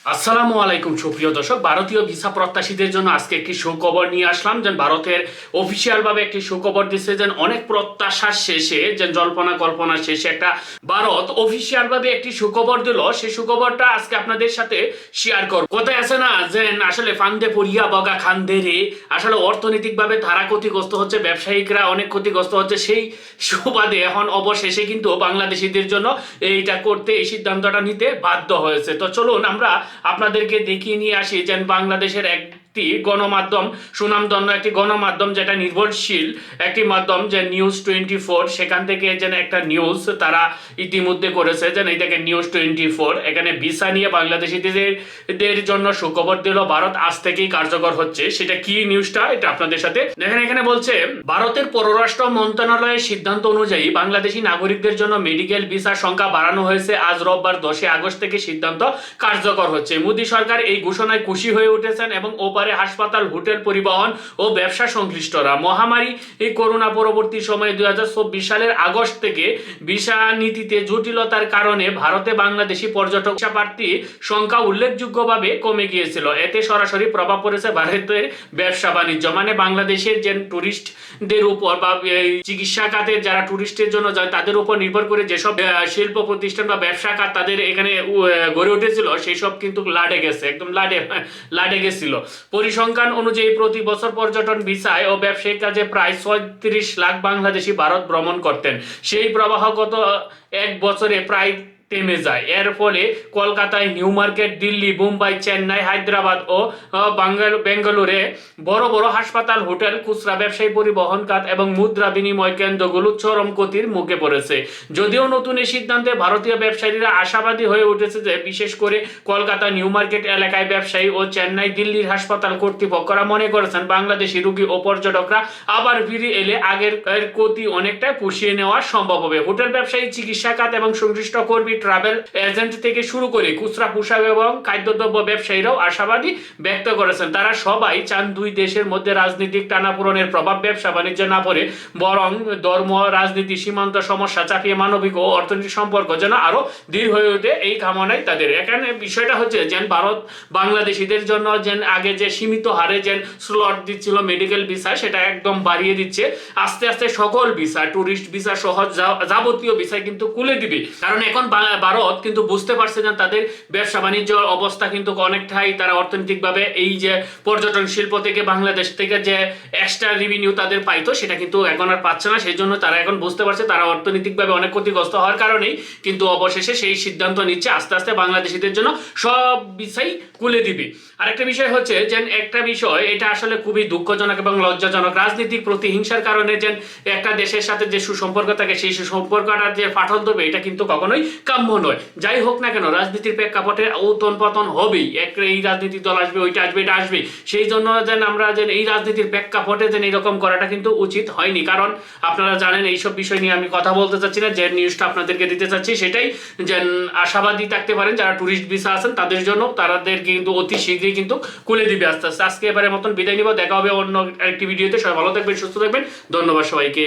আসসালামু আলাইকুম সুপ্রিয় দর্শক, ভারতীয় ভিসা প্রত্যাশীদের জন্য আজকে একটি সুখবর নিয়ে আসলাম। যেন ভারতের অফিসিয়াল ভাবে একটি সুখবর দিচ্ছে, যেন অনেক প্রত্যাশার শেষে, যেন জল্পনা কল্পনার শেষে একটা ভারত অফিসিয়াল ভাবে একটি সুখবর দিল। সেই সুখবরটা আজকে আপনাদের সাথে শেয়ার করব। কোথায় আছে না, যে আসলে ফান্দে পড়িয়া বগা খান্দে রে, আসলে অর্থনৈতিক ভাবে তারা ক্ষতিগ্রস্ত হচ্ছে, ব্যবসায়িকরা অনেক ক্ষতিগ্রস্ত হচ্ছে। সেই সুবাদে এখন অবশেষে কিন্তু বাংলাদেশিদের জন্য এইটা করতে, এই সিদ্ধান্তটা নিতে বাধ্য হয়েছে। তো চলুন আমরা আপনাদেরকে দেখিয়ে নিয়ে আসি যে বাংলাদেশের একটি গণমাধ্যম, সুনামধন্য একটি গণমাধ্যম, যেটা নির্ভরশীল একটি মাধ্যম, যে নিউজ 24, সেখান থেকে যেন একটা নিউজ তারা ইতিমধ্যে করেছে। যেন এই দেখেন নিউজ 24, এখানে ভিসা নিয়ে বাংলাদেশিদের জন্য সুখবর দিল ভারত, আজ থেকেই কার্যকর হচ্ছে। সেটা কি নিউজটা, এটা আপনাদের সাথে দেখেন। এখানে বলছে, ভারতের পররাষ্ট্র মন্ত্রণালয়ের সিদ্ধান্ত অনুযায়ী বাংলাদেশি নাগরিকদের জন্য মেডিকেল ভিসার সংখ্যা বাড়ানো হয়েছে। আজ রোববার 10 আগস্ট থেকে সিদ্ধান্ত কার্যকর হচ্ছে। মোদী সরকার এই ঘোষণায় খুশি হয়ে উঠেছেন এবং ওপারে হাসপাতাল, হোটেল, পরিবহন ও ব্যবসা সংশ্লিষ্টরা মহামারী এই করোনা পরবর্তী সময়ে 2024 সালের আগস্ট থেকে ভিসা নীতিতে জটিলতার কারণে ভারতে বাংলাদেশি পর্যটক প্রার্থী সংখ্যা উল্লেখযোগ্যভাবে কমে গিয়েছিল। এতে সরাসরি প্রভাব পড়েছে ভারতের ব্যবসা বাণিজ্য, মানে বাংলাদেশের যে টুরিস্টদের উপর বা চিকিৎসা খাতের যারা টুরিস্টের জন্য যায় তাদের উপর নির্ভর করে যেসব শিল্প প্রতিষ্ঠান বা ব্যবসা খাত তাদের এখানে গড়ে উঠেছিল, সেই সব কিন্তু লাডে গেছে, একদম লাডে গেছিল। পরিসংখ্যান অনুযায়ী প্রতি বছর পর্যটন ভিসায় ও ব্যবসায়িক কাজে প্রায় 36 লাখ বাংলাদেশি ভারত ভ্রমণ করতেন। সেই প্রবাহ গত এক বছরে প্রায় থেমে যায়। এর ফলে কলকাতায়, নিউ মার্কেট, দিল্লি, মুম্বাই, চেন্নাই, হায়দ্রাবাদ ও বেঙ্গালুরে বড় বড় হাসপাতাল, হোটেল, খুচরা ব্যবসায়ী, পরিবহন খাত এবং মুদ্রা বিনিময় কেন্দ্রগুলো চরম ক্ষতির মুখে পড়েছে। যদিও নতুন এই সিদ্ধান্তে ভারতীয় ব্যবসায়ীরা আশাবাদী হয়ে উঠেছে যে বিশেষ করে কলকাতা, নিউ মার্কেট এলাকায় ব্যবসায়ী ও চেন্নাই, দিল্লির হাসপাতাল কর্তৃপক্ষরা মনে করেছেন বাংলাদেশি রোগী ও পর্যটকরা আবার ফিরে এলে আগের ক্ষতি অনেকটা পুষিয়ে নেওয়া সম্ভব হবে। হোটেল ব্যবসায়ী, চিকিৎসা খাত এবং সংশ্লিষ্ট কর্মী, ট্রাভেল এজেন্ট থেকে শুরু করে খুচরা পোশাক এবং খাদ্যদ্রব্য ব্যবসায়ীরাও আশাবাদী ব্যক্ত করেছেন। তারা সবাই চান দুই দেশের মধ্যে রাজনৈতিক টানাপোড়েনের প্রভাব ব্যবসা বাণিজ্য না পড়ে, বরং ধর্ম, রাজনীতি, সীমান্ত সমস্যা চাপিয়ে মানবিক ও অর্থনৈতিক সম্পর্ক যেন আরো দৃঢ় হয়ে ওঠে, এই কামনাই তাদের। এখানে বিষয়টা হচ্ছে যেন ভারত বাংলাদেশিদের জন্য যেন আগে যে সীমিত হারে যেন স্লট দিচ্ছিল মেডিকেল ভিসা, সেটা একদম বাড়িয়ে দিচ্ছে। আস্তে আস্তে সকল ভিসা, টুরিস্ট ভিসা সহ যাবতীয় ভিসা কিন্তু খুলে দিবে। কারণ এখন ভারত কিন্তু বুঝতে পারছে যে তাদের ব্যবসা বাণিজ্য অবস্থা কিন্তু অনেকটাই, তারা অর্থনৈতিকভাবে এই যে পর্যটন শিল্প থেকে বাংলাদেশ থেকে যে এক্সট্রা রেভিনিউ তাদের পাইতো, সেটা কিন্তু এখন আর পাচ্ছে না। সেই জন্য তারা এখন বুঝতে পারছে তারা অর্থনৈতিকভাবে অনেক ক্ষতিগ্রস্ত হওয়ার কারণেই কিন্তু অবশেষে সেই সিদ্ধান্ত নিচ্ছে, আস্তে আস্তে বাংলাদেশিদের জন্য সব বিষয় খুলে দিবে। আরেকটা বিষয় হচ্ছে যে একটা বিষয়, এটা আসলে খুবই দুঃখজনক এবং লজ্জাজনক। রাজনীতিক প্রতিহিংসার কারণে যে একটা দেশের সাথে যে সুসম্পর্ক থাকে, সেই সুসম্পর্কটা যে ফাটল দেবে, এটা কিন্তু কখনোই কাম্য নয়। যাই হোক না কেন, রাজনীতির প্রেক্ষাপটে উত্থান পতন হবেই। এই রাজনীতির দল আসবে, ওইটা আসবে, এটা আসবে। সেই জন্য যেন আমরা যেন এই রাজনীতির প্রেক্ষাপটে যেন এরকম করাটা কিন্তু উচিত হয়নি। কারণ আপনারা জানেন এইসব বিষয় নিয়ে আমি কথা বলতে চাচ্ছি না, যে নিউজটা আপনাদেরকে দিতে চাচ্ছি সেটাই, যেন আশাবাদী থাকতে পারেন যারা টুরিস্ট ভিসা আছেন তাদের জন্য, তাদের কিন্তু অতি শীঘ্রই কিন্তু খুলে দিবে আস্তে আস্তে। আজকে এবারের মতন বিদায় নিব, দেখা হবে অন্য একটি ভিডিওতে। সবাই ভালো থাকবেন, সুস্থ থাকবেন, ধন্যবাদ সবাইকে।